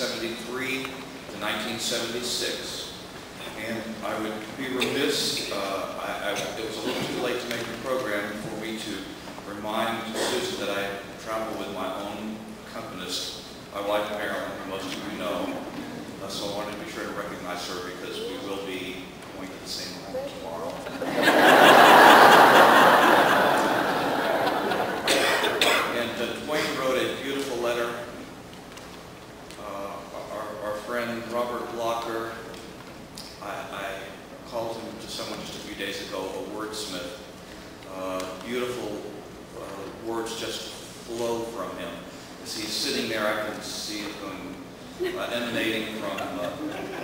1973 to 1976. And I would be remiss, it was a little too late to make the program for me to remind Susan that I travel with my own accompanist, my wife Marilyn, who most of you know. So I wanted to be sure to recognize her because we will be going to the same home tomorrow. And Dwayne wrote a beautiful letter. Our friend Robert Blocker, I called him to someone just a few days ago, a wordsmith. Beautiful words just flow from him. As he's sitting there, I can see it going, emanating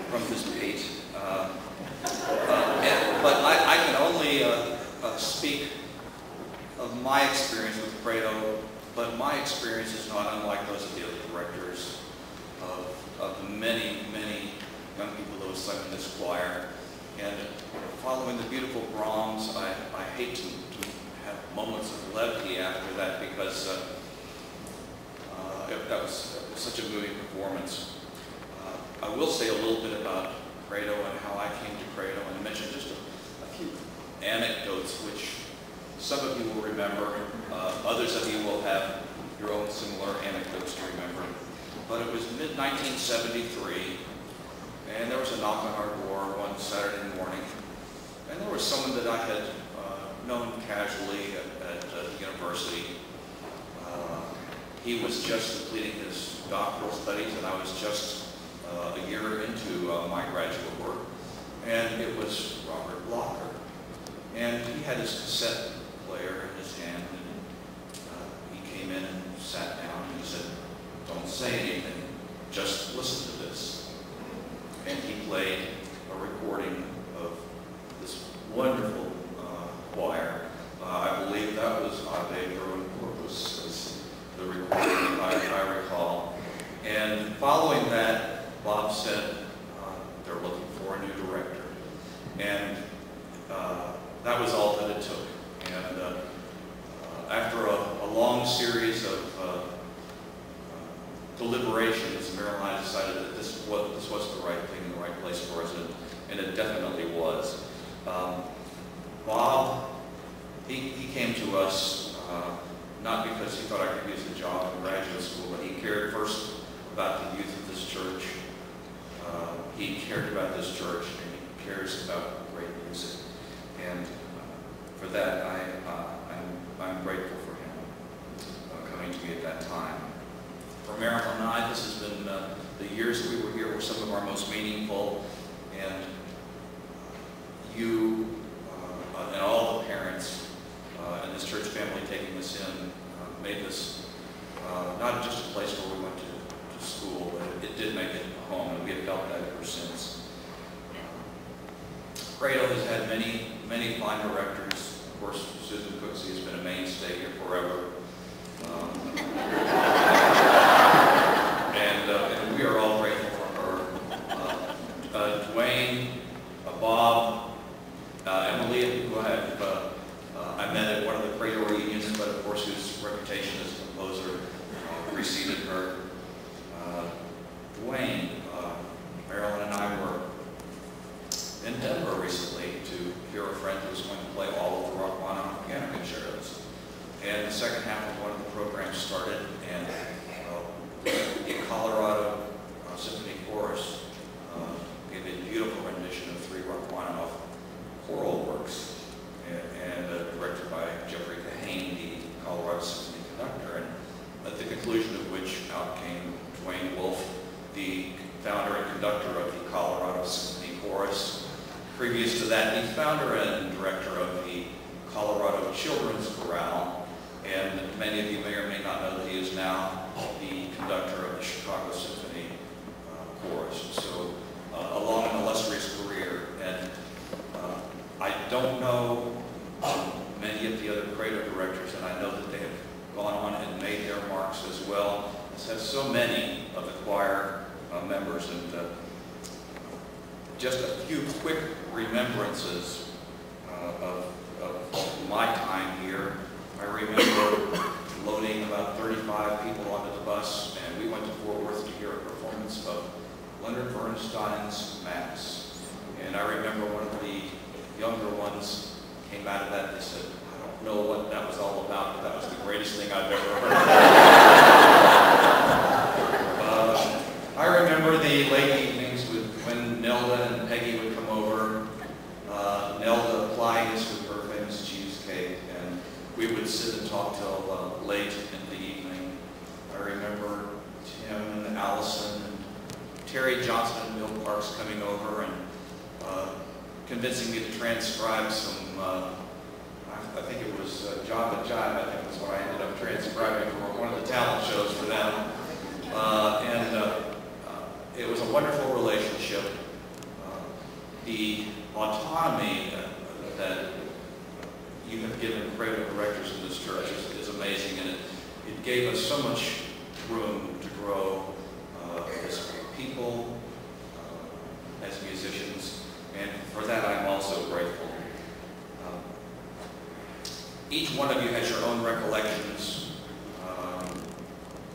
from his page. But I can only speak of my experience with Credo, but my experience is not unlike those of the other directors of the many, many young people that was sung in this choir. And following the beautiful Brahms, I hate to have moments of levity after that because that was such a moving performance. I will say a little bit about Credo and how I came to Credo and mention just a few anecdotes which some of you will remember, others of you will have your own similar anecdotes to remember. But it was mid-1973, and there was a knock on our door one Saturday morning, and there was someone that I had known casually at university. He was just completing his doctoral studies, and I was just a year into my graduate work, and it was Robert Blocker. And he had his cassette player in his hand, and he came in and sat down, and he said, "Don't say anything, just listen to this." And he played a recording of this wonderful choir. I believe that was Ave Pro Corpus, as the recording I recall. And following that, Bob said they're looking for a new director. And that was all that it took. And after a long series of deliberations, Marilyn and I decided that this was the right thing in the right place for us, and it definitely was. Bob, he came to us not because he thought I could use the job in graduate school, but he cared first about the youth of this church. He cared about this church, and he cares about great music. And for that, I'm grateful for him coming to me at that time. For Marilyn and I, this has been the years that we were here were some of our most meaningful, and you and all the parents and this church family taking us in made this not just a place where we went to school, but it did make it a home, and we have felt that ever since. Credo has had many, many fine directors. Of course, Susan Cooksey has been a mainstay here forever. And we are all grateful for her. Dwayne, Bob, Emily, who I met at one of the Credo reunions, but of course whose reputation as a composer preceded her. Dwayne, Marilyn and I were in Denver recently to hear a friend who was going to play all of the Rachmaninoff piano concertos. And the second half of one of the programs started, and the Colorado Symphony Chorus gave a beautiful rendition of 3 Rachmaninoff choral works, and directed by Jeffrey Kahane, the Colorado Symphony conductor, and at the conclusion of which out came Dwayne Wolf, the founder and conductor of the Colorado Symphony Chorus. Previous to that, the founder and director of the Colorado Children's Chorale, and many of you may or may not know that he is now the conductor of the Chicago Symphony Chorus. So a long and illustrious career, and I don't know many of the other Credo directors, and I know that they have gone on and made their marks as well, as have so many of the choir members. And just a few quick remembrances of my time here. I remember loading about 35 people onto the bus, and we went to Fort Worth to hear a performance of Bernstein's Mass. And I remember one of the younger ones came out of that and they said, I don't know what that was all about, but that was the greatest thing I've ever heard. I remember the late evenings when Nelda and Peggy would come over, Nelda applying us with her famous cheesecake, and we would sit and talk till late in the evening. I remember Tim and Allison and Terry Johnson and Bill Parks coming over and convincing me to transcribe some, I think it was Java Jive, I think was what I ended up transcribing for one of the talent shows for them. It was a wonderful relationship. The autonomy that you have given Credo directors in this church is amazing, and it gave us so much room to grow as people, as musicians, and for that I'm also grateful. Each one of you has your own recollections,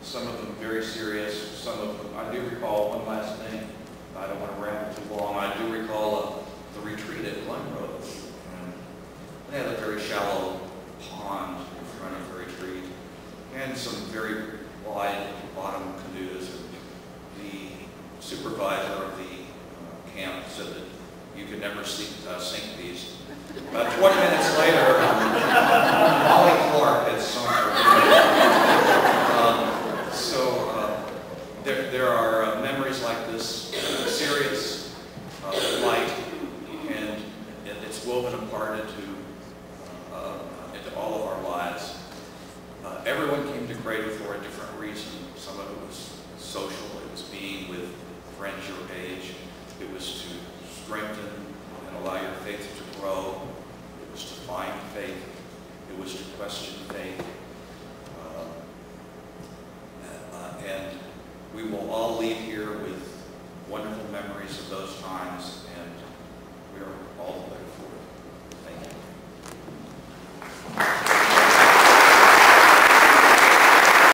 some of them very serious, some of them, I do recall one last thing, I don't want to ramble too long, I do recall the retreat at Glenrose. They had a very shallow pond in front of the retreat and some very wide bottom canoes. The supervisor of the camp said that you could never sink these. About 20 minutes later, Molly Clark had sunk her. There are memories like this, serious, light, and it's woven apart into all of our lives. Everyone came to Credo for a different reason. Some of it was social, it was being with friends your age, it was to strengthen and allow your faith to grow, it was to find faith, it was to question faith. And we will all leave here with wonderful memories of those times.